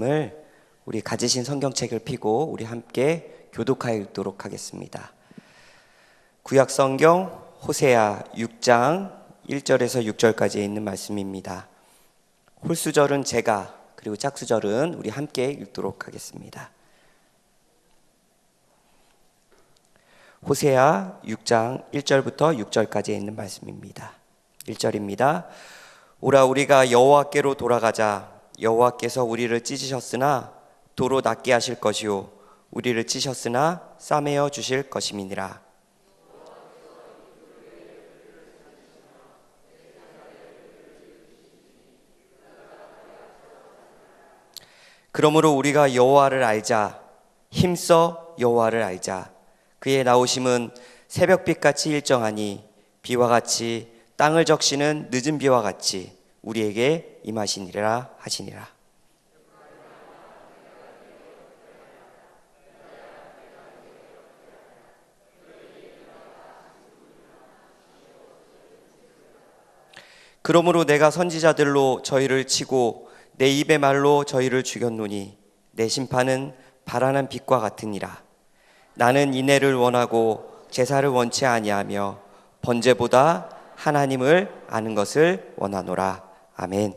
말씀을 우리 가지신 성경책을 펴고 우리 함께 교독하여 읽도록 하겠습니다. 구약 성경 호세아 6장 1절에서 6절까지에 있는 말씀입니다. 홀수절은 제가, 그리고 짝수절은 우리 함께 읽도록 하겠습니다. 호세아 6장 1절부터 6절까지에 있는 말씀입니다. 1절입니다. 오라, 우리가 여호와께로 돌아가자. 여호와께서 우리를 찢으셨으나 도로 낫게 하실 것이요 우리를 찢으셨으나 싸매어 주실 것임이니라. 그러므로 우리가 여호와를 알자. 힘써 여호와를 알자. 그의 나오심은 새벽빛같이 일정하니 비와 같이 땅을 적시는 늦은 비와 같이 우리에게 임하시니라 하시니라. 그러므로 내가 선지자들로 저희를 치고 내 입의 말로 저희를 죽였노니 내 심판은 바라는 빛과 같으니라. 나는 인애를 원하고 제사를 원치 아니하며 번제보다 하나님을 아는 것을 원하노라. 아멘.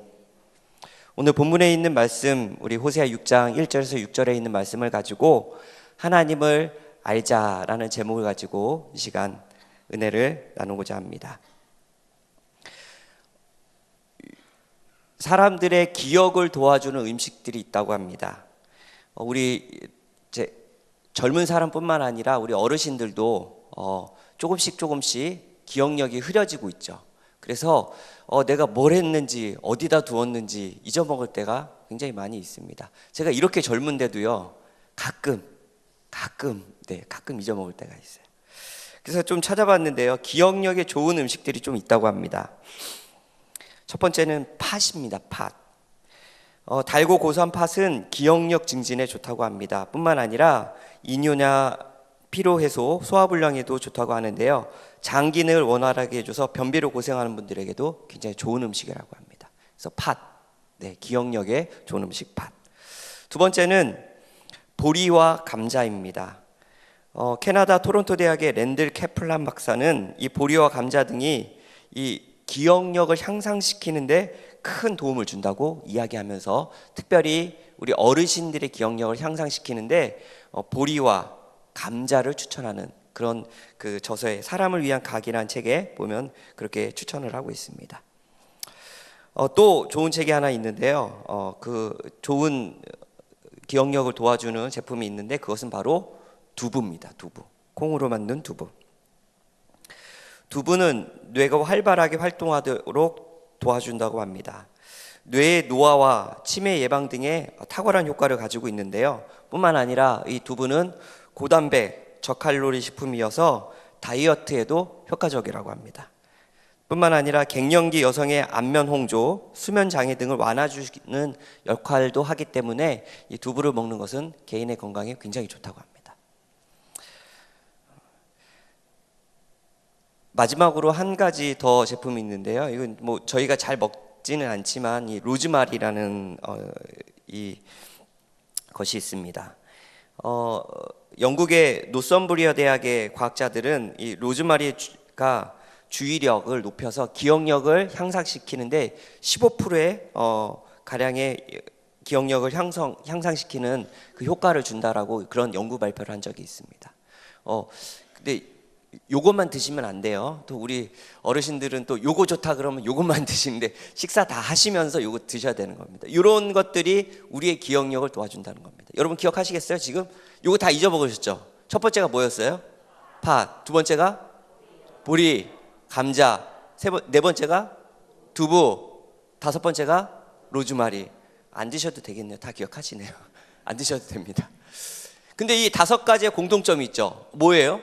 오늘 본문에 있는 말씀, 우리 호세아 6장 1절에서 6절에 있는 말씀을 가지고 하나님을 알자라는 제목을 가지고 이 시간 은혜를 나누고자 합니다. 사람들의 기억을 도와주는 음식들이 있다고 합니다. 우리 이제 젊은 사람뿐만 아니라 우리 어르신들도 조금씩 기억력이 흐려지고 있죠. 그래서 내가 뭘 했는지 어디다 두었는지 잊어먹을 때가 굉장히 많이 있습니다. 제가 이렇게 젊은데도요 가끔 잊어먹을 때가 있어요. 그래서 좀 찾아봤는데요, 기억력에 좋은 음식들이 좀 있다고 합니다. 첫 번째는 팥입니다. 팥. 달고 고소한 팥은 기억력 증진에 좋다고 합니다. 뿐만 아니라 이뇨나 피로 해소, 소화불량에도 좋다고 하는데요, 장기를 원활하게 해줘서 변비로 고생하는 분들에게도 굉장히 좋은 음식이라고 합니다. 그래서 팥, 기억력에 좋은 음식 팥. 두 번째는 보리와 감자입니다. 캐나다 토론토 대학의 랜들 캐플란 박사는 이 보리와 감자 등이 이 기억력을 향상시키는데 큰 도움을 준다고 이야기하면서 특별히 우리 어르신들의 기억력을 향상시키는데 보리와 감자를 추천하는 그런 그 저서에 사람을 위한 각이라는 책에 보면 그렇게 추천을 하고 있습니다. 또 좋은 책이 하나 있는데요, 그 좋은 기억력을 도와주는 제품이 있는데 그것은 바로 두부입니다. 두부, 콩으로 만든 두부. 두부는 뇌가 활발하게 활동하도록 도와준다고 합니다. 뇌의 노화와 치매 예방 등의 탁월한 효과를 가지고 있는데요, 뿐만 아니라 이 두부는 고단백, 저칼로리 식품이어서 다이어트에도 효과적이라고 합니다. 뿐만 아니라 갱년기 여성의 안면 홍조, 수면 장애 등을 완화해주는 역할도 하기 때문에 이 두부를 먹는 것은 개인의 건강에 굉장히 좋다고 합니다. 마지막으로 한 가지 더 제품이 있는데요, 이건 뭐 저희가 잘 먹지는 않지만 이 로즈마리라는 이 것이 있습니다. 영국의 노썸브리어 대학의 과학자들은 이 로즈마리가 주의력을 높여서 기억력을 향상시키는데 15%의 가량의 기억력을 향상시키는 그 효과를 준다라고 그런 연구 발표를 한 적이 있습니다. 근데 요것만 드시면 안 돼요. 또 우리 어르신들은 또 요거 좋다 그러면 요것만 드시는데 식사 다 하시면서 요거 드셔야 되는 겁니다. 이런 것들이 우리의 기억력을 도와준다는 겁니다. 여러분 기억하시겠어요? 지금 요거 다 잊어먹으셨죠? 첫 번째가 뭐였어요? 팥. 두 번째가 보리, 감자. 네 번째가 두부. 다섯 번째가 로즈마리. 안 드셔도 되겠네요. 다 기억하시네요. 안 드셔도 됩니다. 근데 이 다섯 가지의 공통점이 있죠. 뭐예요?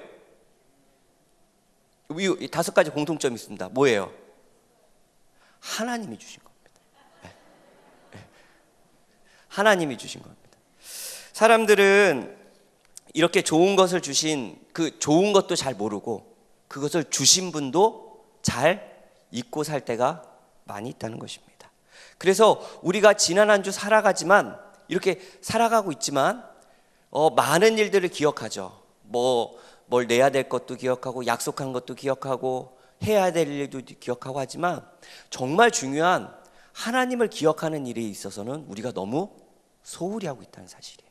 이 다섯 가지 공통점이 있습니다. 뭐예요? 하나님이 주신 겁니다. 하나님이 주신 겁니다. 사람들은 이렇게 좋은 것을 주신 그 좋은 것도 잘 모르고 그것을 주신 분도 잘 잊고 살 때가 많이 있다는 것입니다. 그래서 우리가 지난 한 주 살아가지만 이렇게 살아가고 있지만 많은 일들을 기억하죠. 뭘 내야 될 것도 기억하고 약속한 것도 기억하고 해야 될 일도 기억하고 하지만 정말 중요한 하나님을 기억하는 일에 있어서는 우리가 너무 소홀히 하고 있다는 사실이에요.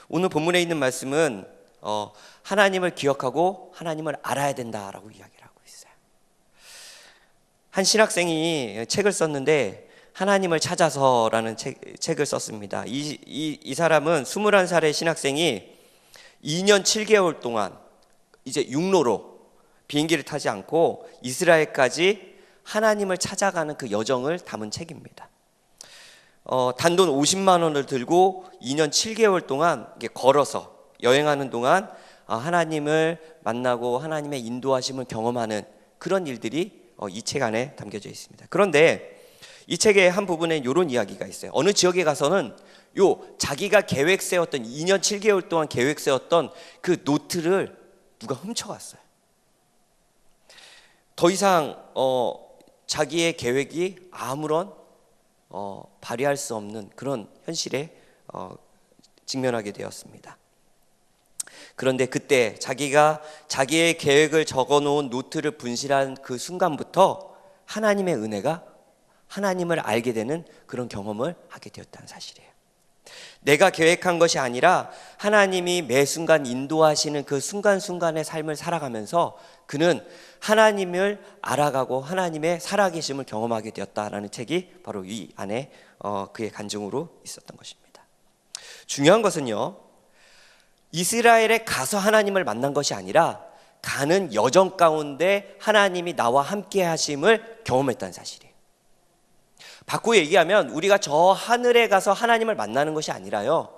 오늘 본문에 있는 말씀은 하나님을 기억하고 하나님을 알아야 된다라고 이야기를 하고 있어요. 한 신학생이 책을 썼는데 하나님을 찾아서라는 책을 썼습니다. 이 사람은 21살의 신학생이 2년 7개월 동안 이제 육로로 비행기를 타지 않고 이스라엘까지 하나님을 찾아가는 그 여정을 담은 책입니다. 단돈 50만 원을 들고 2년 7개월 동안 걸어서 여행하는 동안 하나님을 만나고 하나님의 인도하심을 경험하는 그런 일들이 이 책 안에 담겨져 있습니다. 그런데 이 책의 한 부분에 이런 이야기가 있어요. 어느 지역에 가서는 자기가 계획 세웠던 2년 7개월 동안 계획 세웠던 그 노트를 누가 훔쳐갔어요. 더 이상 자기의 계획이 아무런 발휘할 수 없는 그런 현실에 직면하게 되었습니다. 그런데 그때 자기가 자기의 계획을 적어놓은 노트를 분실한 그 순간부터 하나님의 은혜가 하나님을 알게 되는 그런 경험을 하게 되었다는 사실이에요. 내가 계획한 것이 아니라 하나님이 매 순간 인도하시는 그 순간순간의 삶을 살아가면서 그는 하나님을 알아가고 하나님의 살아계심을 경험하게 되었다라는 책이 바로 이 안에 그의 간증으로 있었던 것입니다. 중요한 것은요, 이스라엘에 가서 하나님을 만난 것이 아니라 가는 여정 가운데 하나님이 나와 함께 하심을 경험했다는 사실이에요. 바꾸어 얘기하면 우리가 저 하늘에 가서 하나님을 만나는 것이 아니라요,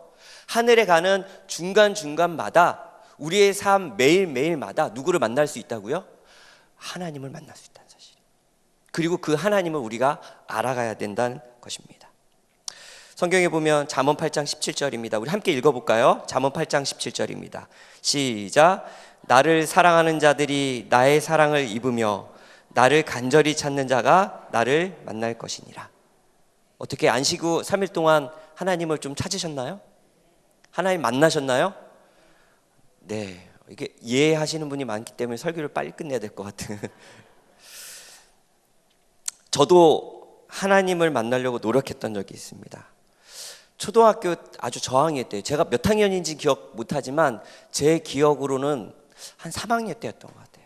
하늘에 가는 중간중간마다 우리의 삶 매일매일마다 누구를 만날 수 있다고요? 하나님을 만날 수 있다는 사실. 그리고 그 하나님을 우리가 알아가야 된다는 것입니다. 성경에 보면 잠언 8장 17절입니다. 우리 함께 읽어볼까요? 잠언 8장 17절입니다. 시작. 나를 사랑하는 자들이 나의 사랑을 입으며 나를 간절히 찾는 자가 나를 만날 것이니라. 어떻게 안식 후 3일 동안 하나님을 좀 찾으셨나요? 하나님 만나셨나요? 네, 이게 이해하시는 분이 많기 때문에 설교를 빨리 끝내야 될 것 같은. 저도 하나님을 만나려고 노력했던 적이 있습니다. 초등학교 아주 저학년 때, 제가 몇 학년인지 기억 못하지만 제 기억으로는 한 3학년 때였던 것 같아요.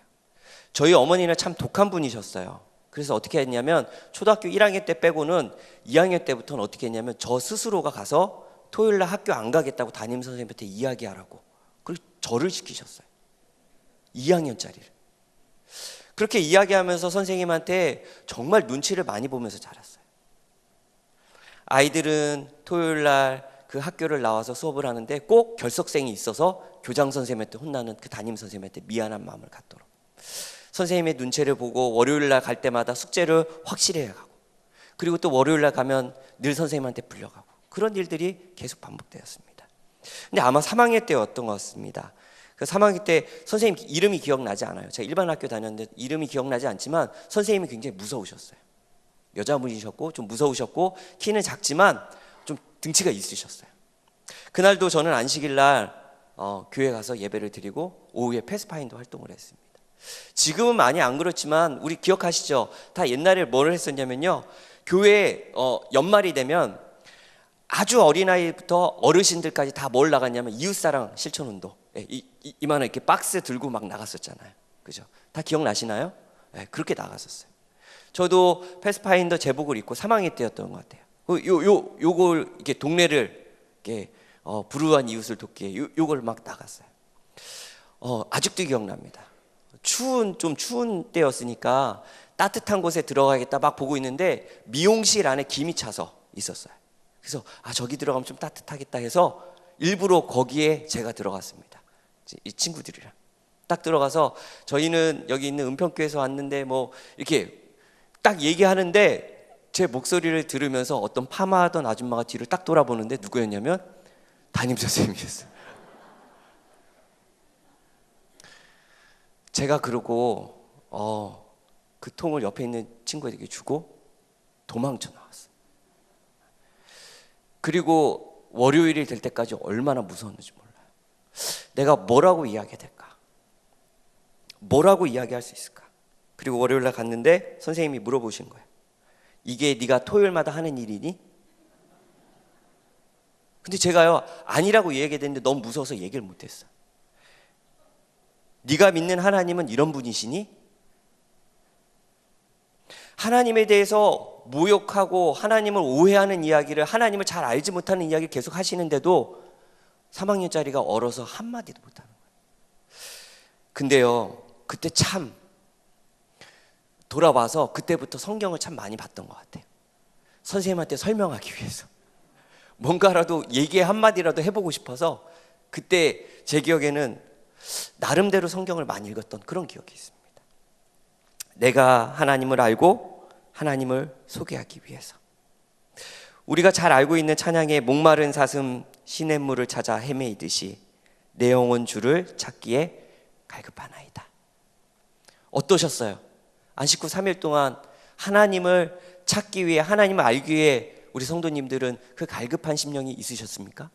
저희 어머니는 참 독한 분이셨어요. 그래서 어떻게 했냐면 초등학교 1학년 때 빼고는 2학년 때부터는 어떻게 했냐면 저 스스로가 가서 토요일날 학교 안 가겠다고 담임선생님한테 이야기하라고, 그리고 절을 시키셨어요. 2학년짜리를. 그렇게 이야기하면서 선생님한테 정말 눈치를 많이 보면서 자랐어요. 아이들은 토요일날 그 학교를 나와서 수업을 하는데 꼭 결석생이 있어서 교장 선생님한테 혼나는 그 담임 선생님한테 미안한 마음을 갖도록, 선생님의 눈치를 보고 월요일날 갈 때마다 숙제를 확실히 해가고, 그리고 또 월요일날 가면 늘 선생님한테 불려가고, 그런 일들이 계속 반복되었습니다. 근데 아마 3학년 때였던 것 같습니다. 그 3학년 때 선생님 이름이 기억나지 않아요. 제가 일반 학교 다녔는데 이름이 기억나지 않지만 선생님이 굉장히 무서우셨어요. 여자분이셨고 좀 무서우셨고 키는 작지만 좀 등치가 있으셨어요. 그날도 저는 안식일날 교회 가서 예배를 드리고 오후에 패스파인더 활동을 했습니다. 지금은 많이 안 그렇지만 우리 기억하시죠? 다 옛날에 뭘 했었냐면요, 교회 연말이 되면 아주 어린아이부터 어르신들까지 다 뭘 나갔냐면 이웃사랑 실천운동, 이만한 이렇게 박스 들고 막 나갔었잖아요. 그죠? 다 기억나시나요? 네, 그렇게 나갔었어요. 저도 패스파인더 제복을 입고 3학년 때였던 것 같아요. 요걸 이렇게 동네를 이렇게 불우한 이웃을 돕기에 요걸 막 나갔어요. 아직도 기억납니다. 좀 추운 때였으니까 따뜻한 곳에 들어가겠다 막 보고 있는데 미용실 안에 김이 차서 있었어요. 그래서 저기 들어가면 좀 따뜻하겠다 해서 일부러 거기에 제가 들어갔습니다. 이 친구들이랑 딱 들어가서 저희는 여기 있는 은평교에서 왔는데 뭐 이렇게 딱 얘기하는데 제 목소리를 들으면서 어떤 파마하던 아줌마가 뒤를 딱 돌아보는데 누구였냐면 담임 선생님이었어요. 제가 그러고 그 통을 옆에 있는 친구에게 주고 도망쳐 나왔어요. 그리고 월요일이 될 때까지 얼마나 무서웠는지 몰라요. 내가 뭐라고 이야기해야 될까? 뭐라고 이야기할 수 있을까? 그리고 월요일날 갔는데 선생님이 물어보신 거예요. 이게 네가 토요일마다 하는 일이니? 근데 제가요 아니라고 얘기했는데 너무 무서워서 얘기를 못했어요. 네가 믿는 하나님은 이런 분이시니? 하나님에 대해서 모욕하고 하나님을 오해하는 이야기를, 하나님을 잘 알지 못하는 이야기를 계속 하시는데도 3학년짜리가 얼어서 한마디도 못하는 거예요. 근데요 그때 참 돌아와서 그때부터 성경을 참 많이 봤던 것 같아요. 선생님한테 설명하기 위해서 뭔가라도 얘기 한마디라도 해보고 싶어서 그때 제 기억에는 나름대로 성경을 많이 읽었던 그런 기억이 있습니다. 내가 하나님을 알고 하나님을 소개하기 위해서. 우리가 잘 알고 있는 찬양의 목마른 사슴 시냇물을 찾아 헤매이듯이 내 영혼 주를 찾기에 갈급하나이다. 어떠셨어요? 안식 후 3일 동안 하나님을 찾기 위해, 하나님을 알기 위해 우리 성도님들은 그 갈급한 심령이 있으셨습니까?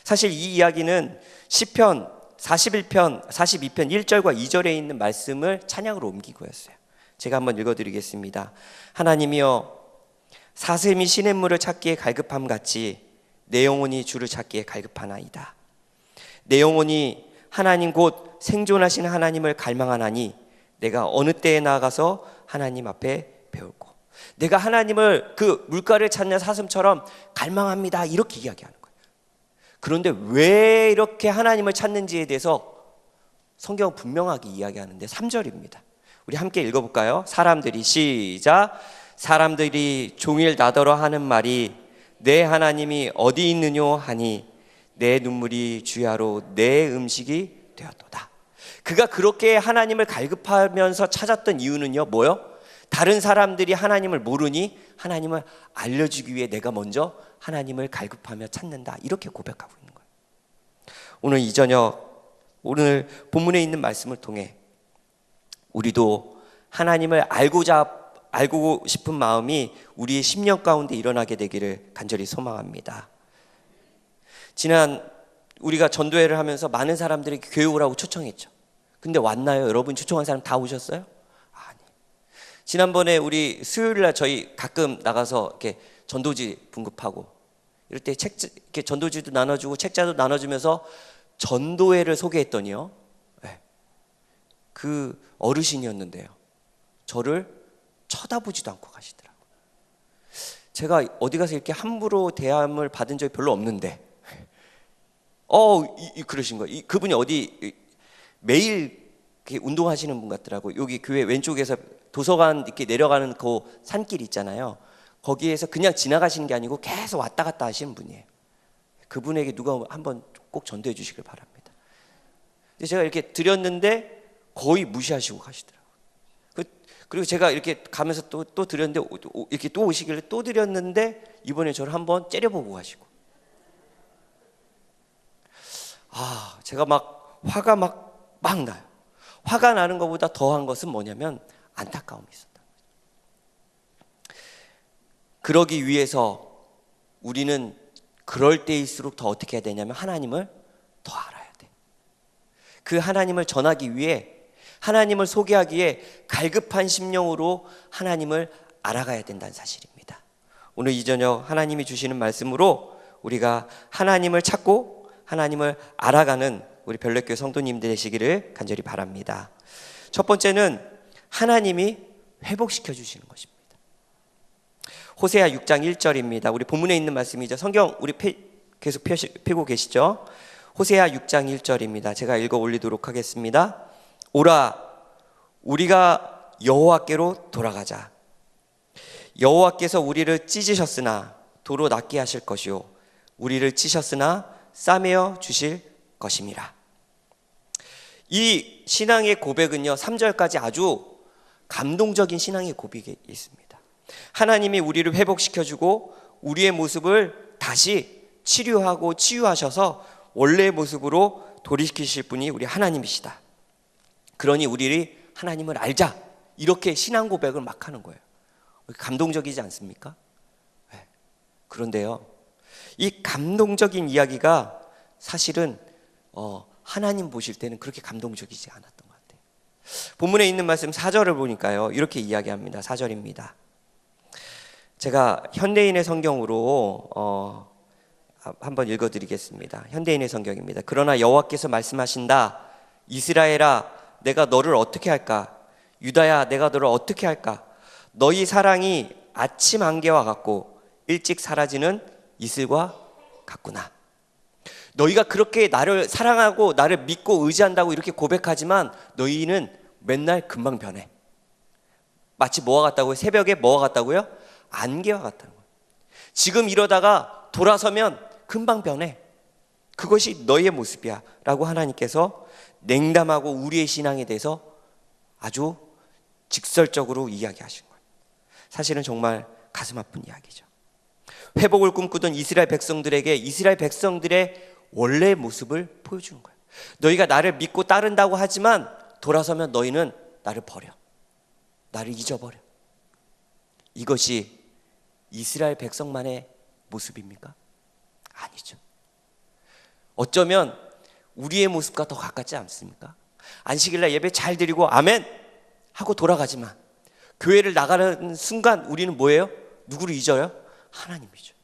사실 이 이야기는 시편 41편, 42편 1절과 2절에 있는 말씀을 찬양으로 옮기고였어요. 제가 한번 읽어드리겠습니다. 하나님이여 사슴이 시냇물을 찾기에 갈급함 같이 내 영혼이 주를 찾기에 갈급하나이다. 내 영혼이 하나님 곧 생존하시는 하나님을 갈망하나니 내가 어느 때에 나아가서 하나님 앞에 배울고. 내가 하나님을 그 물가를 찾는 사슴처럼 갈망합니다 이렇게 이야기하는 거예요. 그런데 왜 이렇게 하나님을 찾는지에 대해서 성경은 분명하게 이야기하는데 3절입니다. 우리 함께 읽어볼까요? 사람들이 시작. 사람들이 종일 나더러 하는 말이 내 하나님이 어디 있느뇨 하니 내 눈물이 주야로 내 음식이 되었도다. 그가 그렇게 하나님을 갈급하면서 찾았던 이유는요 뭐요? 다른 사람들이 하나님을 모르니 하나님을 알려주기 위해 내가 먼저 하나님을 갈급하며 찾는다 이렇게 고백하고 있는 거예요. 오늘 이 저녁 오늘 본문에 있는 말씀을 통해 우리도 하나님을 알고 싶은 마음이 우리의 심령 가운데 일어나게 되기를 간절히 소망합니다. 지난 우리가 전도회를 하면서 많은 사람들이 교회 오라고 초청했죠. 근데 왔나요? 여러분 초청한 사람 다 오셨어요? 아니. 지난번에 우리 수요일날 저희 가끔 나가서 이렇게 전도지 분급하고 이럴 때 이렇게 전도지도 나눠주고 책자도 나눠주면서 전도회를 소개했더니요. 네. 그 어르신이었는데요. 저를 쳐다보지도 않고 가시더라고요. 제가 어디 가서 이렇게 함부로 대함을 받은 적이 별로 없는데 그러신 거예요. 그분이 어디 매일 이렇게 운동하시는 분 같더라고요. 여기 교회 왼쪽에서 도서관 이렇게 내려가는 그 산길 있잖아요. 거기에서 그냥 지나가시는 게 아니고 계속 왔다 갔다 하시는 분이에요. 그분에게 누가 한번 꼭 전도해 주시길 바랍니다. 근데 제가 이렇게 드렸는데 거의 무시하시고 가시더라고요. 그리고 제가 이렇게 가면서 또 드렸는데 이렇게 또 오시길래 또 드렸는데 이번에 저를 한번 째려보고 가시고. 제가 막 화가 막 나요. 화가 나는 것보다 더한 것은 뭐냐면 안타까움이 있었다. 그러기 위해서 우리는 그럴 때일수록 더 어떻게 해야 되냐면 하나님을 더 알아야 돼. 그 하나님을 전하기 위해, 하나님을 소개하기에 갈급한 심령으로 하나님을 알아가야 된다는 사실입니다. 오늘 이 저녁 하나님이 주시는 말씀으로 우리가 하나님을 찾고 하나님을 알아가는 우리 별내교회 성도님들 되시기를 간절히 바랍니다. 첫 번째는 하나님이 회복시켜 주시는 것입니다. 호세아 6장 1절입니다. 우리 본문에 있는 말씀이죠. 성경 우리 계속 펴고 계시죠? 호세아 6장 1절입니다. 제가 읽어 올리도록 하겠습니다. 오라 우리가 여호와께로 돌아가자. 여호와께서 우리를 찢으셨으나 도로 낫게 하실 것이요 우리를 치셨으나 싸매어 주실 것임이라. 이 신앙의 고백은요 3절까지 아주 감동적인 신앙의 고백이 있습니다. 하나님이 우리를 회복시켜주고 우리의 모습을 다시 치료하고 치유하셔서 원래의 모습으로 돌이키실 분이 우리 하나님이시다. 그러니 우리 하나님을 알자, 이렇게 신앙 고백을 막 하는 거예요. 감동적이지 않습니까? 네. 그런데요, 이 감동적인 이야기가 사실은 하나님 보실 때는 그렇게 감동적이지 않았던 것 같아요. 본문에 있는 말씀 4절을 보니까요, 이렇게 이야기합니다. 4절입니다. 제가 현대인의 성경으로 한번 읽어드리겠습니다. 현대인의 성경입니다. 그러나 여호와께서 말씀하신다. 이스라엘아, 내가 너를 어떻게 할까? 유다야, 내가 너를 어떻게 할까? 너희 사랑이 아침 안개와 같고 일찍 사라지는 이슬과 같구나. 너희가 그렇게 나를 사랑하고 나를 믿고 의지한다고 이렇게 고백하지만 너희는 맨날 금방 변해. 마치 뭐와 같다고요? 새벽에 뭐와 같다고요? 안개와 같다는 거예요. 지금 이러다가 돌아서면 금방 변해. 그것이 너희의 모습이야 라고 하나님께서 냉담하고 우리의 신앙에 대해서 아주 직설적으로 이야기하신 거예요. 사실은 정말 가슴 아픈 이야기죠. 회복을 꿈꾸던 이스라엘 백성들에게 이스라엘 백성들의 원래의 모습을 보여주는 거예요. 너희가 나를 믿고 따른다고 하지만 돌아서면 너희는 나를 버려. 나를 잊어버려. 이것이 이스라엘 백성만의 모습입니까? 아니죠. 어쩌면 우리의 모습과 더 가깝지 않습니까? 안식일날 예배 잘 드리고 아멘 하고 돌아가지만 교회를 나가는 순간 우리는 뭐예요? 누구를 잊어요? 하나님이죠.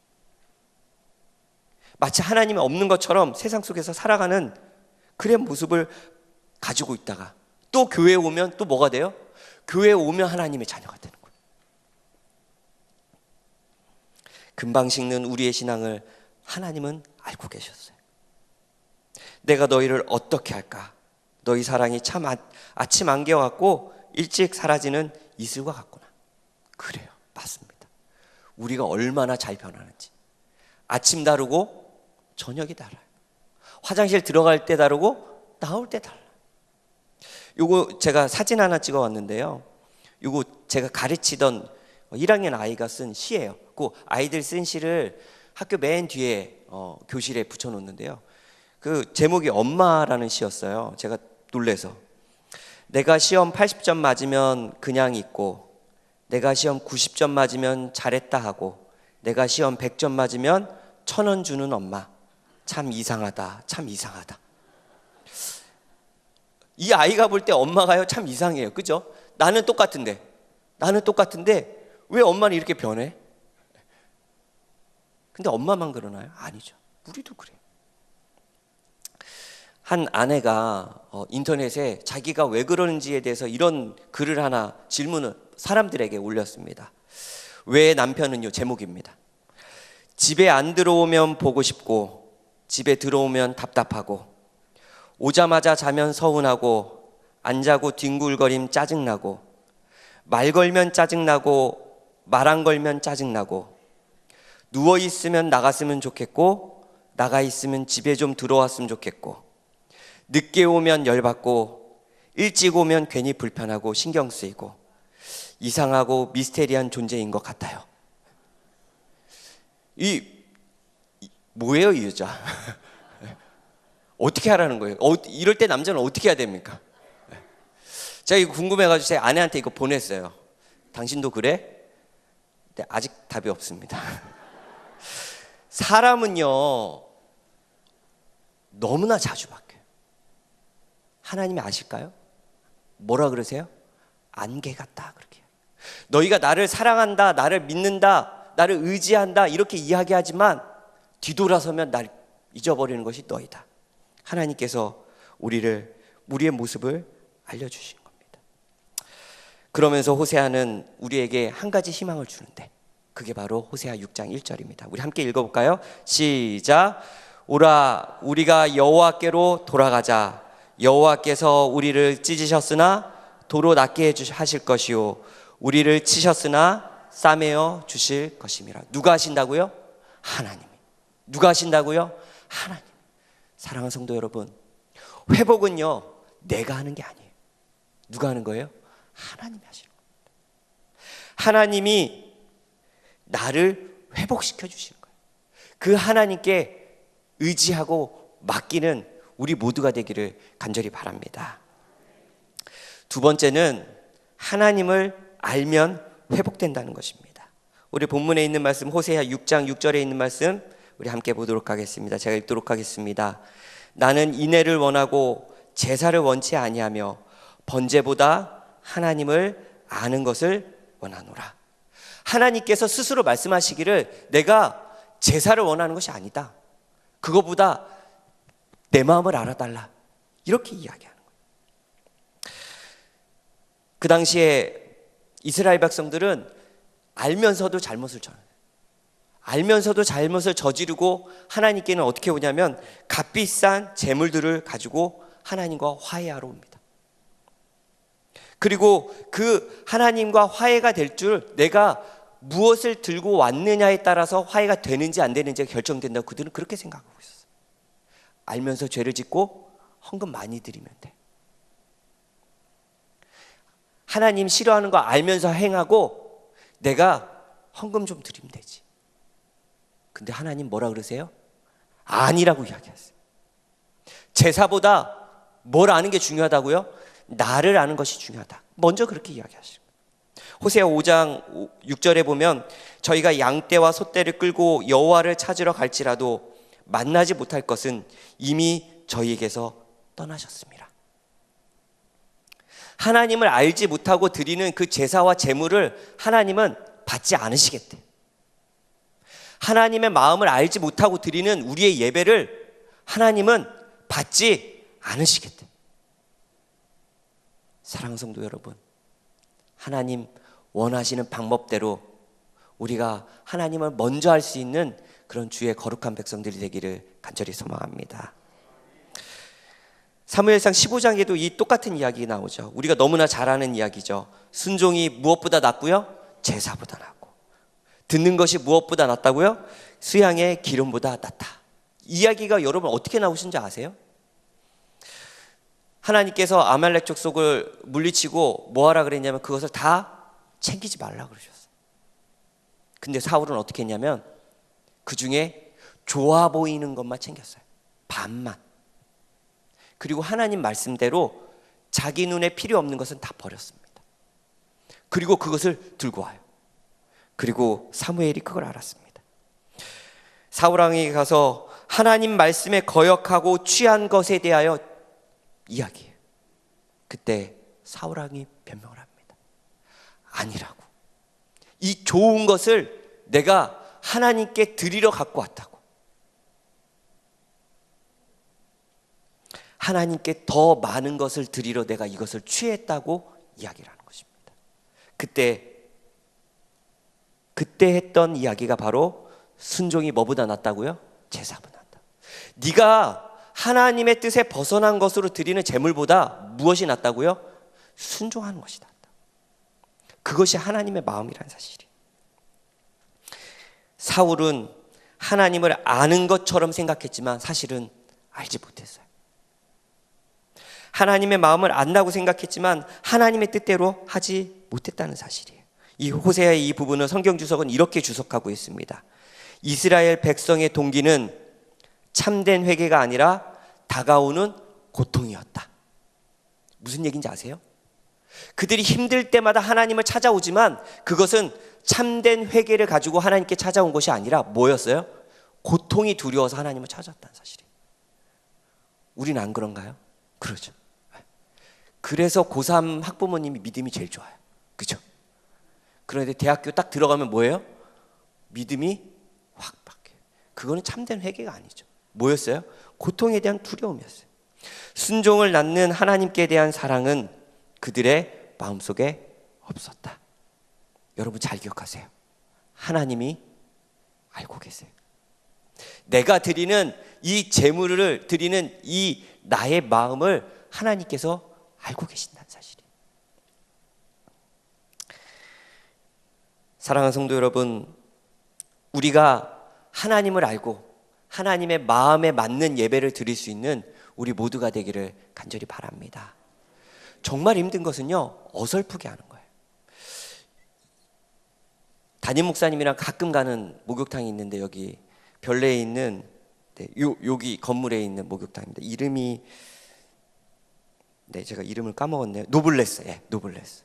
마치 하나님이 없는 것처럼 세상 속에서 살아가는 그런 모습을 가지고 있다가 또 교회에 오면 또 뭐가 돼요? 교회에 오면 하나님의 자녀가 되는 거예요. 금방 식는 우리의 신앙을 하나님은 알고 계셨어요. 내가 너희를 어떻게 할까? 너희 사랑이 참 아침 안개와 같고 일찍 사라지는 이슬과 같구나. 그래요, 맞습니다. 우리가 얼마나 잘 변하는지. 아침 다르고 저녁이 달라요. 화장실 들어갈 때 다르고 나올 때 달라요. 요거 제가 사진 하나 찍어 왔는데요, 요거 제가 가르치던 1학년 아이가 쓴 시예요. 그 아이들 쓴 시를 학교 맨 뒤에 교실에 붙여 놓는데요, 그 제목이 엄마라는 시였어요. 제가 놀래서 내가 시험 80점 맞으면 그냥 있고, 내가 시험 90점 맞으면 잘했다 하고, 내가 시험 100점 맞으면 1,000원 주는 엄마. 참 이상하다, 참 이상하다. 이 아이가 볼 때 엄마가요 참 이상해요. 그죠? 나는 똑같은데 왜 엄마는 이렇게 변해? 근데 엄마만 그러나요? 아니죠. 우리도 그래요. 한 아내가 인터넷에 자기가 왜 그러는지에 대해서 이런 글을 하나, 질문을 사람들에게 올렸습니다. 왜 남편은요, 제목입니다. 집에 안 들어오면 보고 싶고, 집에 들어오면 답답하고, 오자마자 자면 서운하고, 안 자고 뒹굴거림 짜증나고, 말 걸면 짜증나고, 말 안 걸면 짜증나고, 누워있으면 나갔으면 좋겠고, 나가 있으면 집에 좀 들어왔으면 좋겠고, 늦게 오면 열받고, 일찍 오면 괜히 불편하고 신경 쓰이고, 이상하고 미스테리한 존재인 것 같아요. 뭐예요, 이 여자? 어떻게 하라는 거예요? 이럴 때 남자는 어떻게 해야 됩니까? 제가 이거 궁금해가지고 제 아내한테 이거 보냈어요. 당신도 그래? 근데 아직 답이 없습니다. 사람은요, 너무나 자주 바뀌어요. 하나님이 아실까요? 뭐라 그러세요? 안개 같다, 그렇게. 너희가 나를 사랑한다, 나를 믿는다, 나를 의지한다 이렇게 이야기하지만 뒤돌아서면 날 잊어버리는 것이 너희다. 하나님께서 우리의 모습을 알려주신 겁니다. 그러면서 호세아는 우리에게 한 가지 희망을 주는데, 그게 바로 호세아 6장 1절입니다. 우리 함께 읽어볼까요? 시작. 오라, 우리가 여호와께로 돌아가자. 여호와께서 우리를 찢으셨으나 도로 낫게 하실 것이요, 우리를 치셨으나 싸매어 주실 것임이라. 누가 하신다고요? 하나님이. 누가 하신다고요? 하나님. 사랑하는 성도 여러분, 회복은요 내가 하는 게 아니에요. 누가 하는 거예요? 하나님이 하시는 겁니다. 하나님이 나를 회복시켜 주시는 거예요. 그 하나님께 의지하고 맡기는 우리 모두가 되기를 간절히 바랍니다. 두 번째는 하나님을 알면 회복된다는 것입니다. 우리 본문에 있는 말씀 호세아 6장 6절에 있는 말씀 우리 함께 보도록 하겠습니다. 제가 읽도록 하겠습니다. 나는 인애를 원하고 제사를 원치 아니하며 번제보다 하나님을 아는 것을 원하노라. 하나님께서 스스로 말씀하시기를 내가 제사를 원하는 것이 아니다. 그거보다 내 마음을 알아달라. 이렇게 이야기하는 거예요. 그 당시에 이스라엘 백성들은 알면서도 잘못을 저지르고 하나님께는 어떻게 오냐면 값비싼 재물들을 가지고 하나님과 화해하러 옵니다. 그리고 그 하나님과 화해가 될 줄 내가 무엇을 들고 왔느냐에 따라서 화해가 되는지 안 되는지가 결정된다고 그들은 그렇게 생각하고 있었어요. 알면서 죄를 짓고 헌금 많이 드리면 돼. 하나님 싫어하는 거 알면서 행하고 내가 헌금 좀 드리면 되지. 근데 하나님 뭐라 그러세요? 아니라고 이야기하세요. 제사보다 뭘 아는 게 중요하다고요? 나를 아는 것이 중요하다. 먼저 그렇게 이야기하시고 호세아 5장 6절에 보면 저희가 양떼와 소떼를 끌고 여호와를 찾으러 갈지라도 만나지 못할 것은 이미 저희에게서 떠나셨습니다. 하나님을 알지 못하고 드리는 그 제사와 제물을 하나님은 받지 않으시겠대. 하나님의 마음을 알지 못하고 드리는 우리의 예배를 하나님은 받지 않으시겠대. 사랑하는 성도 여러분, 하나님 원하시는 방법대로 우리가 하나님을 먼저 할 수 있는 그런 주의 거룩한 백성들이 되기를 간절히 소망합니다. 사무엘상 15장에도 이 똑같은 이야기가 나오죠. 우리가 너무나 잘 아는 이야기죠. 순종이 무엇보다 낫고요? 제사보다 낫고. 듣는 것이 무엇보다 낫다고요? 수양의 기름보다 낫다. 이야기가 여러분 어떻게 나오신지 아세요? 하나님께서 아말렉 족속을 물리치고 뭐하라 그랬냐면 그것을 다 챙기지 말라 그러셨어요. 근데 사울은 어떻게 했냐면 그 중에 좋아 보이는 것만 챙겼어요. 반만. 그리고 하나님 말씀대로 자기 눈에 필요 없는 것은 다 버렸습니다. 그리고 그것을 들고 와요. 그리고 사무엘이 그걸 알았습니다. 사울 왕에게 가서 하나님 말씀에 거역하고 취한 것에 대하여 이야기해요. 그때 사울 왕이 변명을 합니다. 아니라고. 이 좋은 것을 내가 하나님께 드리러 갖고 왔다고. 하나님께 더 많은 것을 드리러 내가 이것을 취했다고 이야기를 하는 것입니다. 그때 했던 이야기가 바로 순종이 뭐보다 낫다고요? 제사보다 낫다. 네가 하나님의 뜻에 벗어난 것으로 드리는 제물보다 무엇이 낫다고요? 순종하는 것이 낫다. 그것이 하나님의 마음이라는 사실이에요. 사울은 하나님을 아는 것처럼 생각했지만 사실은 알지 못했어요. 하나님의 마음을 안다고 생각했지만 하나님의 뜻대로 하지 못했다는 사실이에요. 이 호세아의 이 부분을 성경 주석은 이렇게 주석하고 있습니다. 이스라엘 백성의 동기는 참된 회개가 아니라 다가오는 고통이었다. 무슨 얘기인지 아세요? 그들이 힘들 때마다 하나님을 찾아오지만 그것은 참된 회개를 가지고 하나님께 찾아온 것이 아니라 뭐였어요? 고통이 두려워서 하나님을 찾았다는 사실이에요. 우리는 안 그런가요? 그러죠. 그래서 고3 학부모님이 믿음이 제일 좋아요. 그죠? 그런데 대학교 딱 들어가면 뭐예요? 믿음이 확 바뀌어요. 그거는 참된 회개가 아니죠. 뭐였어요? 고통에 대한 두려움이었어요. 순종을 낳는 하나님께 대한 사랑은 그들의 마음속에 없었다. 여러분 잘 기억하세요. 하나님이 알고 계세요. 내가 드리는 이 제물을 드리는 이 나의 마음을 하나님께서 알고 계신다는 사실이에요. 사랑하는 성도 여러분, 우리가 하나님을 알고 하나님의 마음에 맞는 예배를 드릴 수 있는 우리 모두가 되기를 간절히 바랍니다. 정말 힘든 것은요, 어설프게 하는 거예요. 담임 목사님이랑 가끔 가는 목욕탕이 있는데 여기 별내에 있는 여기 건물에 있는 목욕탕입니다. 이름이 제가 이름을 까먹었네요. 노블레스. 예, 노블레스.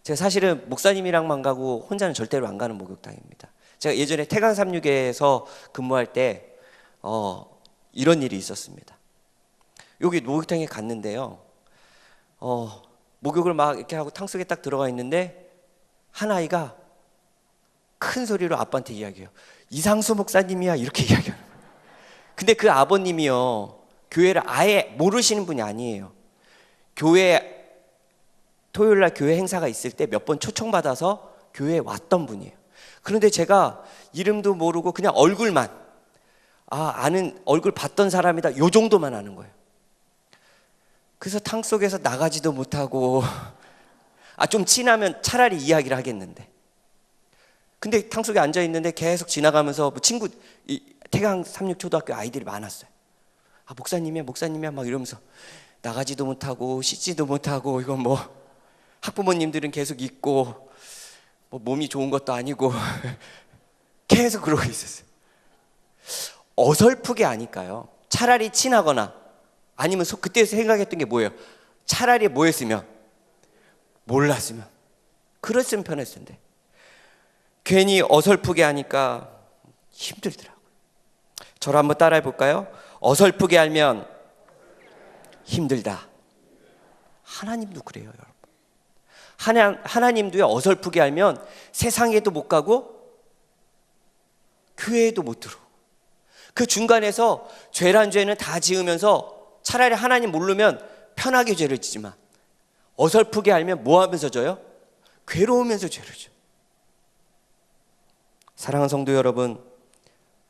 제가 사실은 목사님이랑만 가고 혼자는 절대로 안 가는 목욕탕입니다. 제가 예전에 태강369에서 근무할 때 이런 일이 있었습니다. 여기 목욕탕에 갔는데요. 목욕을 막 이렇게 하고 탕속에 딱 들어가 있는데 한 아이가 큰 소리로 아빠한테 이야기해요. 이상수 목사님이야, 이렇게 이야기해요. 근데 그 아버님이요, 교회를 아예 모르시는 분이 아니에요. 토요일날 교회 행사가 있을 때 몇 번 초청받아서 교회에 왔던 분이에요. 그런데 제가 이름도 모르고 그냥 얼굴만, 아는 얼굴 봤던 사람이다, 요 정도만 아는 거예요. 그래서 탕 속에서 나가지도 못하고 좀 친하면 차라리 이야기를 하겠는데, 근데 탕 속에 앉아 있는데 계속 지나가면서 친구, 태강 36초등학교 아이들이 많았어요. 목사님이야 막 이러면서 나가지도 못하고 씻지도 못하고, 이건 뭐 학부모님들은 계속 있고 뭐 몸이 좋은 것도 아니고 계속 그러고 있었어요. 어설프게 아닐까요? 차라리 친하거나 아니면 그때 생각했던 게 뭐예요? 차라리 뭐였으면, 몰랐으면, 그랬으면 편했을 텐데 괜히 어설프게 하니까 힘들더라고요. 저를 한번 따라해 볼까요? 어설프게 알면 힘들다. 하나님도 그래요, 여러분. 하나님도요, 어설프게 알면 세상에도 못 가고 교회에도 못 들어오고, 그 중간에서 죄란 죄는 다 지으면서 차라리 하나님 모르면 편하게 죄를 지지만 어설프게 알면 뭐 하면서 져요? 괴로우면서 죄를 져요. 사랑하는 성도 여러분,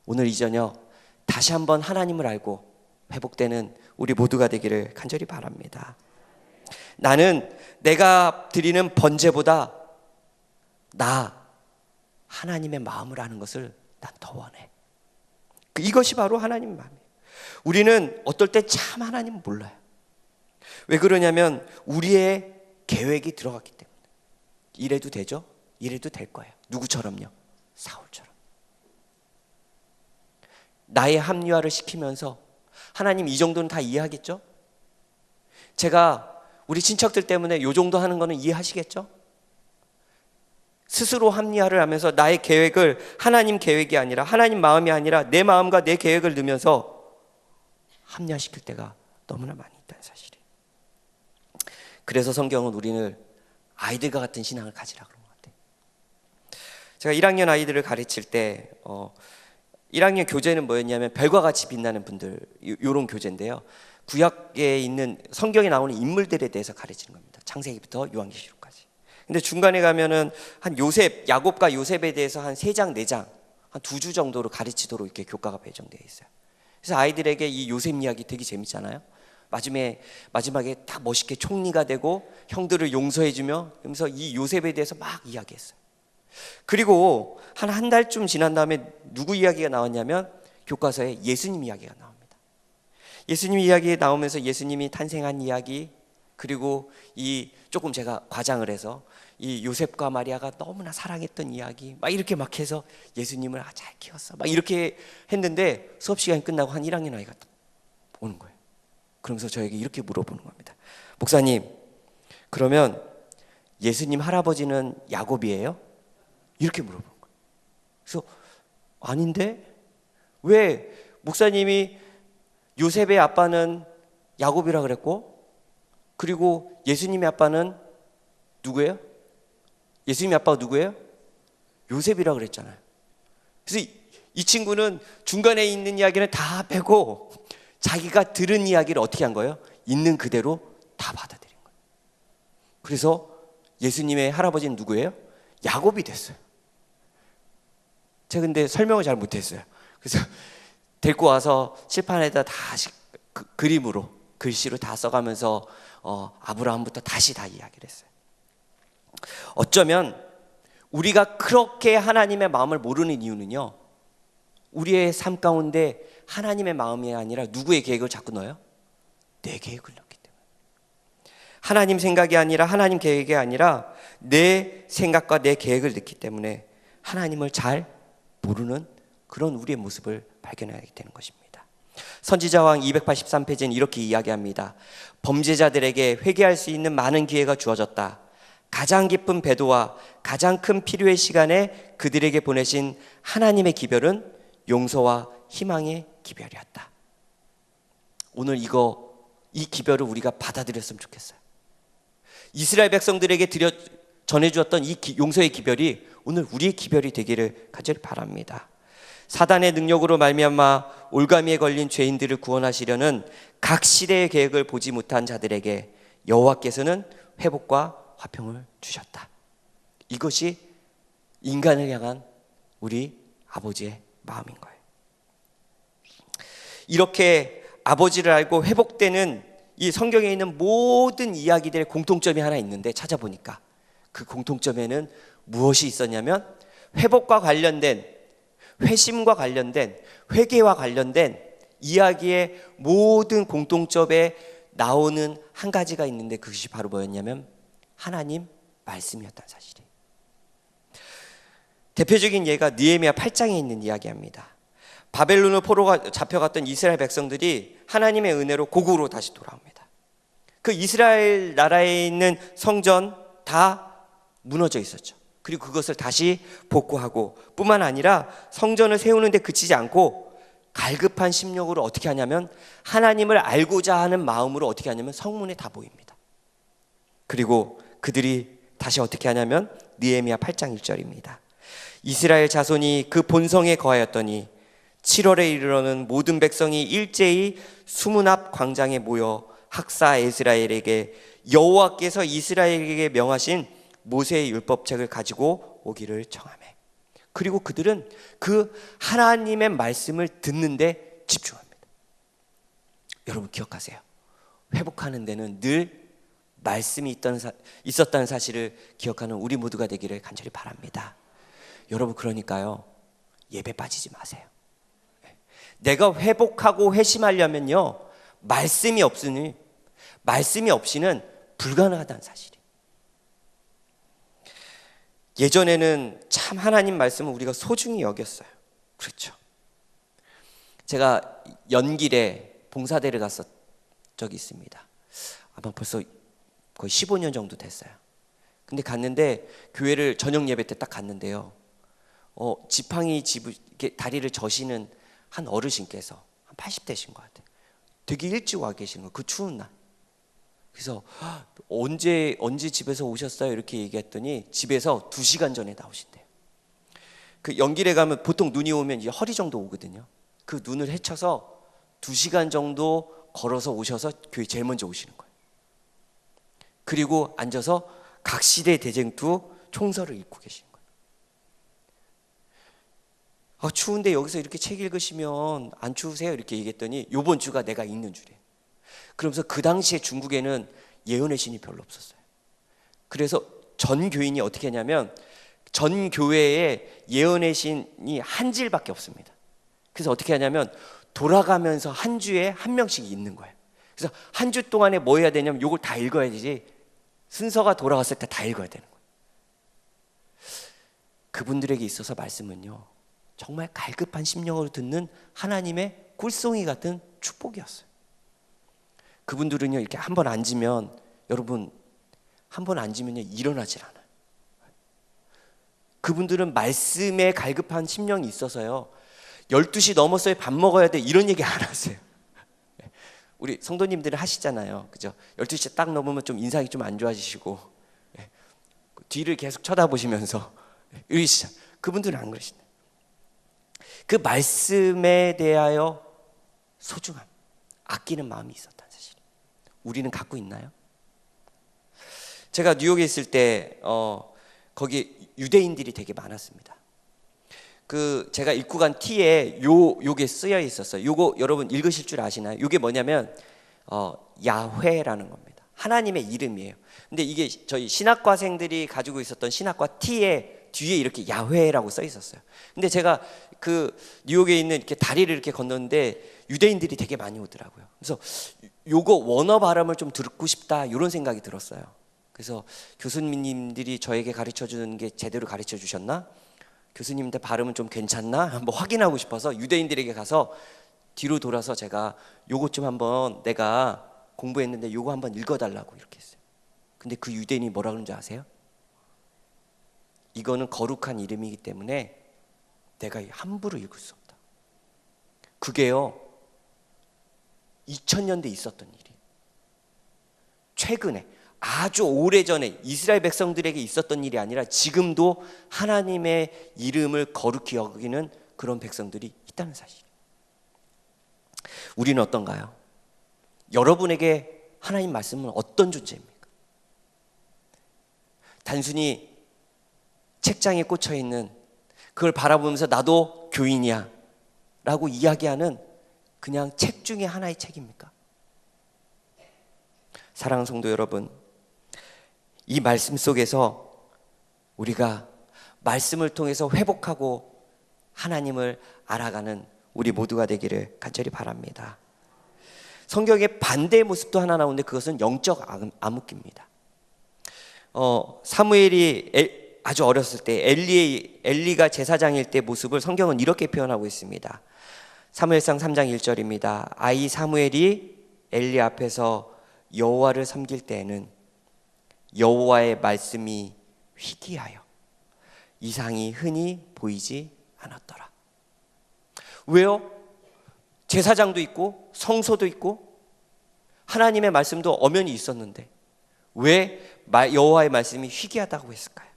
오늘 이 저녁 다시 한번 하나님을 알고 회복되는 우리 모두가 되기를 간절히 바랍니다. 나는 내가 드리는 번제보다 하나님의 마음을 아는 것을 난 더 원해. 이것이 바로 하나님의 마음이에요. 우리는 어떨 때 참 하나님 몰라요. 왜 그러냐면 우리의 계획이 들어갔기 때문에. 이래도 되죠? 이래도 될 거예요. 누구처럼요? 사울처럼. 나의 합리화를 시키면서 하나님 이 정도는 다 이해하겠죠? 제가 우리 친척들 때문에 이 정도 하는 거는 이해하시겠죠? 스스로 합리화를 하면서 나의 계획을 하나님 계획이 아니라, 하나님 마음이 아니라 내 마음과 내 계획을 넣으면서 합리화시킬 때가 너무나 많이 있다는 사실이에요. 그래서 성경은 우리는 아이들과 같은 신앙을 가지라 그런 것 같아요. 제가 1학년 아이들을 가르칠 때 1학년 교재는 뭐였냐면 별과 같이 빛나는 분들, 이런 교재인데요. 구약에 있는 성경에 나오는 인물들에 대해서 가르치는 겁니다. 창세기부터 요한계시록까지. 근데 중간에 가면은 한 야곱과 요셉에 대해서 한 3장, 4장, 한 2주 정도로 가르치도록 이렇게 교과가 배정되어 있어요. 그래서 아이들에게 이 요셉 이야기 되게 재밌잖아요. 마지막에 딱 멋있게 총리가 되고 형들을 용서해주며, 그러면서 이 요셉에 대해서 막 이야기했어요. 그리고 한 달쯤 지난 다음에 누구 이야기가 나왔냐면 교과서에 예수님 이야기가 나옵니다. 예수님 이야기에 나오면서 예수님이 탄생한 이야기, 그리고 조금 제가 과장을 해서 이 요셉과 마리아가 너무나 사랑했던 이야기 막 이렇게 막 해서 예수님을 잘 키웠어 막 이렇게 했는데, 수업 시간이 끝나고 한 1학년 아이가 오는 거예요. 그러면서 저에게 이렇게 물어보는 겁니다. 목사님, 그러면 예수님 할아버지는 야곱이에요? 이렇게 물어보는 거예요. 그래서 아닌데? 왜 목사님이 요셉의 아빠는 야곱이라 그랬고, 그리고 예수님의 아빠는 누구예요? 예수님의 아빠가 누구예요? 요셉이라 그랬잖아요. 그래서 이 친구는 중간에 있는 이야기는 다 빼고 자기가 들은 이야기를 어떻게 한 거예요? 있는 그대로 다 받아들인 거예요. 그래서 예수님의 할아버지는 누구예요? 야곱이 됐어요. 제가 근데 설명을 잘 못했어요. 그래서 데리고 와서 칠판에다 다시 그림으로, 글씨로 다 써가면서 아브라함부터 다시 다 이야기를 했어요. 어쩌면 우리가 그렇게 하나님의 마음을 모르는 이유는요, 우리의 삶 가운데 하나님의 마음이 아니라 누구의 계획을 자꾸 넣어요? 내 계획을 넣기 때문에. 하나님 생각이 아니라, 하나님 계획이 아니라 내 생각과 내 계획을 넣기 때문에 하나님을 잘 모르는 그런 우리의 모습을 발견하게 되는 것입니다. 선지자왕 283페이지는 이렇게 이야기합니다. 범죄자들에게 회개할 수 있는 많은 기회가 주어졌다. 가장 깊은 배도와 가장 큰 필요의 시간에 그들에게 보내신 하나님의 기별은 용서와 희망의 기별이었다. 오늘 이 기별을 우리가 받아들였으면 좋겠어요. 이스라엘 백성들에게 전해주었던 이 용서의 기별이 오늘 우리의 기별이 되기를 간절히 바랍니다. 사단의 능력으로 말미암아 올가미에 걸린 죄인들을 구원하시려는 각 시대의 계획을 보지 못한 자들에게 여호와께서는 회복과 화평을 주셨다. 이것이 인간을 향한 우리 아버지의 마음인 거예요. 이렇게 아버지를 알고 회복되는 이 성경에 있는 모든 이야기들의 공통점이 하나 있는데 찾아보니까 그 공통점에는 무엇이 있었냐면 회복과 관련된, 회심과 관련된, 회개와 관련된 이야기의 모든 공통점에 나오는 한 가지가 있는데 그것이 바로 뭐였냐면 하나님 말씀이었다는 사실이에요. 대표적인 예가 느헤미야 8장에 있는 이야기입니다. 바벨론으로 포로가 잡혀갔던 이스라엘 백성들이 하나님의 은혜로 고국으로 다시 돌아옵니다. 그 이스라엘 나라에 있는 성전 다 무너져 있었죠. 그리고 그것을 다시 복구하고 뿐만 아니라 성전을 세우는 데 그치지 않고 갈급한 심령으로 어떻게 하냐면 하나님을 알고자 하는 마음으로 어떻게 하냐면 성문에 다 모입니다. 그리고 그들이 다시 어떻게 하냐면 느헤미야 8장 1절입니다. 이스라엘 자손이 그 본성에 거하였더니 7월에 이르러는 모든 백성이 일제히 수문 앞 광장에 모여 학사 에스라엘에게 여호와께서 이스라엘에게 명하신 모세의 율법책을 가지고 오기를 청하매. 그리고 그들은 그 하나님의 말씀을 듣는데 집중합니다. 여러분 기억하세요. 회복하는 데는 늘 말씀이 있었다는 사실을 기억하는 우리 모두가 되기를 간절히 바랍니다. 여러분 그러니까요, 예배 빠지지 마세요. 내가 회복하고 회심하려면요, 말씀이 없이는 불가능하다는 사실이에요. 예전에는 참 하나님 말씀을 우리가 소중히 여겼어요. 그렇죠. 제가 연길에 봉사대를 갔었 적이 있습니다. 아마 벌써 거의 15년 정도 됐어요. 근데 갔는데 교회를 저녁 예배 때 딱 갔는데요. 지팡이 이렇게 다리를 저시는 한 어르신께서 한 80대신 것 같아요. 되게 일찍 와 계시는 거예요. 그 추운 날. 그래서 언제 집에서 오셨어요? 이렇게 얘기했더니 집에서 2시간 전에 나오신대요. 그 연길에 가면 보통 눈이 오면 이제 허리 정도 오거든요. 그 눈을 헤쳐서 2시간 정도 걸어서 오셔서 교회 제일 먼저 오시는 거예요. 그리고 앉아서 각 시대 대쟁투 총서를 읽고 계시는 거예요. 추운데 여기서 이렇게 책 읽으시면 안 추우세요? 이렇게 얘기했더니 요번 주가 내가 읽는 주래요. 그러면서 그 당시에 중국에는 예언의 신이 별로 없었어요. 그래서 전 교인이 어떻게 했냐면 전 교회에 예언의 신이 한 질밖에 없습니다. 그래서 어떻게 하냐면 돌아가면서 한 주에 한 명씩 읽는 거예요. 그래서 한 주 동안에 뭐 해야 되냐면 요걸 다 읽어야 되지, 순서가 돌아갔을 때 다 읽어야 되는 거예요. 그분들에게 있어서 말씀은요, 정말 갈급한 심령으로 듣는 하나님의 꿀송이 같은 축복이었어요. 그분들은요, 이렇게 한 번 앉으면, 여러분 한 번 앉으면요 일어나질 않아요. 그분들은 말씀에 갈급한 심령이 있어서요, 12시 넘었어요, 밥 먹어야 돼, 이런 얘기 안 하세요. 우리 성도님들은 하시잖아요, 그죠? 12시 딱 넘으면 좀 인상이 좀 안 좋아지시고 뒤를 계속 쳐다보시면서 이러시죠. 그분들은 안 그러신다. 그 말씀에 대하여 소중함, 아끼는 마음이 있었다는 사실, 우리는 갖고 있나요? 제가 뉴욕에 있을 때 거기 유대인들이 되게 많았습니다. 그 제가 입고 간 티에 요게 쓰여 있었어요. 요거 여러분 읽으실 줄 아시나요? 요게 뭐냐면 야훼라는 겁니다. 하나님의 이름이에요. 근데 이게 저희 신학과생들이 가지고 있었던 신학과 티에 뒤에 이렇게 야훼라고 써 있었어요. 근데 제가 그 뉴욕에 있는 이렇게 다리를 이렇게 건넜는데 유대인들이 되게 많이 오더라고요. 그래서 요거 원어 발음을 좀 듣고 싶다, 이런 생각이 들었어요. 그래서 교수님들이 저에게 가르쳐 주는 게 제대로 가르쳐 주셨나? 교수님들 발음은 좀 괜찮나? 한번 확인하고 싶어서 유대인들에게 가서 뒤로 돌아서 제가 요거 좀 한번 내가 공부했는데 요거 한번 읽어달라고 이렇게 했어요. 근데 그 유대인이 뭐라 그러는지 아세요? 이거는 거룩한 이름이기 때문에 내가 함부로 읽을 수 없다. 그게요 2000년대 있었던 일이에요. 최근에 아주 오래전에 이스라엘 백성들에게 있었던 일이 아니라 지금도 하나님의 이름을 거룩히 여기는 그런 백성들이 있다는 사실이에요. 우리는 어떤가요? 여러분에게 하나님 말씀은 어떤 존재입니까? 단순히 책장에 꽂혀 있는 그걸 바라보면서 나도 교인이야 라고 이야기하는 그냥 책 중에 하나의 책입니까? 사랑하는 성도 여러분, 이 말씀 속에서 우리가 말씀을 통해서 회복하고 하나님을 알아가는 우리 모두가 되기를 간절히 바랍니다. 성경의 반대의 모습도 하나 나오는데 그것은 영적 암흑기입니다. 사무엘이 아주 어렸을 때 엘리가 제사장일 때 모습을 성경은 이렇게 표현하고 있습니다. 사무엘상 3장 1절입니다. 아이 사무엘이 엘리 앞에서 여호와를 섬길 때에는 여호와의 말씀이 희귀하여 이상이 흔히 보이지 않았더라. 왜요? 제사장도 있고 성소도 있고 하나님의 말씀도 엄연히 있었는데 왜 여호와의 말씀이 희귀하다고 했을까요?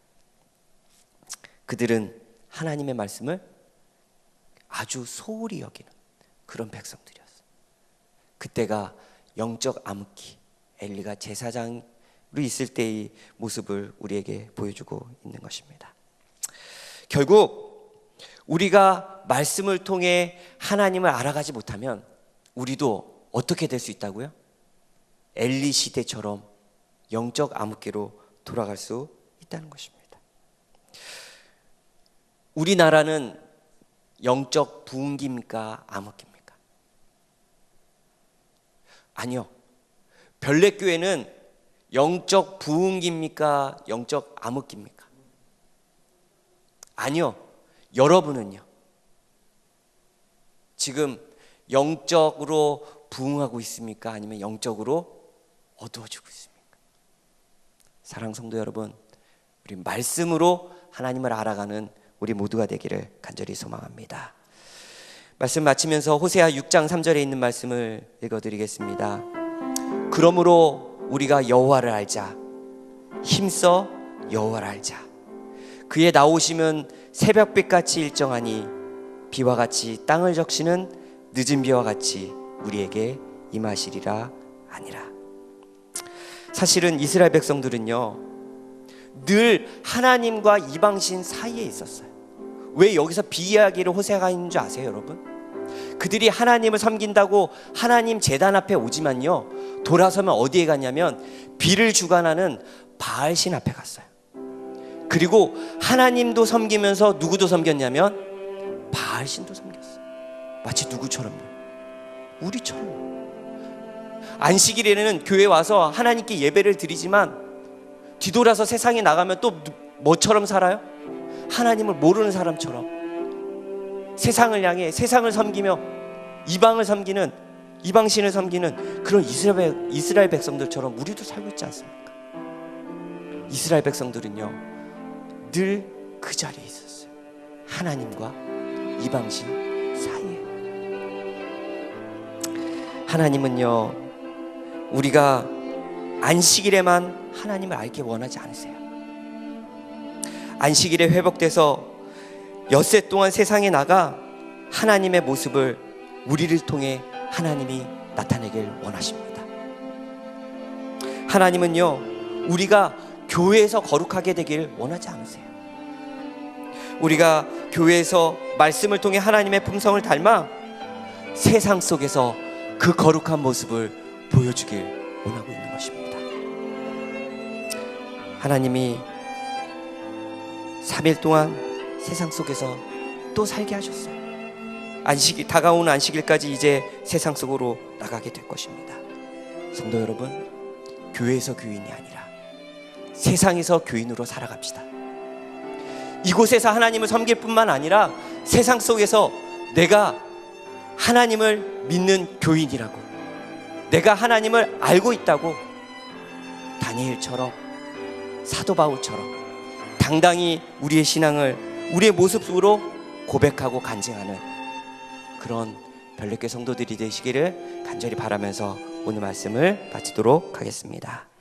그들은 하나님의 말씀을 아주 소홀히 여기는 그런 백성들이었어요. 그때가 영적 암흑기, 엘리가 제사장으로 있을 때의 모습을 우리에게 보여주고 있는 것입니다. 결국 우리가 말씀을 통해 하나님을 알아가지 못하면 우리도 어떻게 될 수 있다고요? 엘리 시대처럼 영적 암흑기로 돌아갈 수 있다는 것입니다. 우리나라는 영적 부흥기입니까? 암흑기입니까? 아니요. 별내교회는 영적 부흥기입니까? 영적 암흑기입니까? 아니요. 여러분은요. 지금 영적으로 부흥하고 있습니까? 아니면 영적으로 어두워지고 있습니까? 사랑하는 성도 여러분, 우리 말씀으로 하나님을 알아가는 우리 모두가 되기를 간절히 소망합니다. 말씀 마치면서 호세아 6장 3절에 있는 말씀을 읽어드리겠습니다. 그러므로 우리가 여호와를 알자. 힘써 여호와를 알자. 그의 나오심은 새벽빛같이 일정하니 비와 같이 땅을 적시는 늦은 비와 같이 우리에게 임하시리라 아니라. 사실은 이스라엘 백성들은요 늘 하나님과 이방신 사이에 있었어요. 왜 여기서 비 이야기를 호세아가 있는 줄 아세요, 여러분? 그들이 하나님을 섬긴다고 하나님 제단 앞에 오지만요 돌아서면 어디에 갔냐면 비를 주관하는 바알신 앞에 갔어요. 그리고 하나님도 섬기면서 누구도 섬겼냐면 바알신도 섬겼어요. 마치 누구처럼요? 우리처럼. 안식일에는 교회 와서 하나님께 예배를 드리지만 뒤돌아서 세상에 나가면 또 뭐처럼 살아요? 하나님을 모르는 사람처럼 세상을 향해 세상을 섬기며 이방을 섬기는 이방신을 섬기는 그런 이스라엘 백성들처럼 우리도 살고 있지 않습니까? 이스라엘 백성들은요 늘 그 자리에 있었어요. 하나님과 이방신 사이에. 하나님은요 우리가 안식일에만 하나님을 알기 원하지 않으세요. 안식일에 회복돼서 엿새 동안 세상에 나가 하나님의 모습을 우리를 통해 하나님이 나타내길 원하십니다. 하나님은요 우리가 교회에서 거룩하게 되길 원하지 않으세요. 우리가 교회에서 말씀을 통해 하나님의 품성을 닮아 세상 속에서 그 거룩한 모습을 보여주길 원하고 있는 것입니다. 하나님이 3일 동안 세상 속에서 또 살게 하셨어요. 다가오는 안식일까지 이제 세상 속으로 나가게 될 것입니다. 성도 여러분, 교회에서 교인이 아니라 세상에서 교인으로 살아갑시다. 이곳에서 하나님을 섬길 뿐만 아니라 세상 속에서 내가 하나님을 믿는 교인이라고, 내가 하나님을 알고 있다고 다니엘처럼, 사도 바울처럼, 당당히 우리의 신앙을 우리의 모습으로 고백하고 간증하는 그런 별내교회 성도들이 되시기를 간절히 바라면서 오늘 말씀을 마치도록 하겠습니다.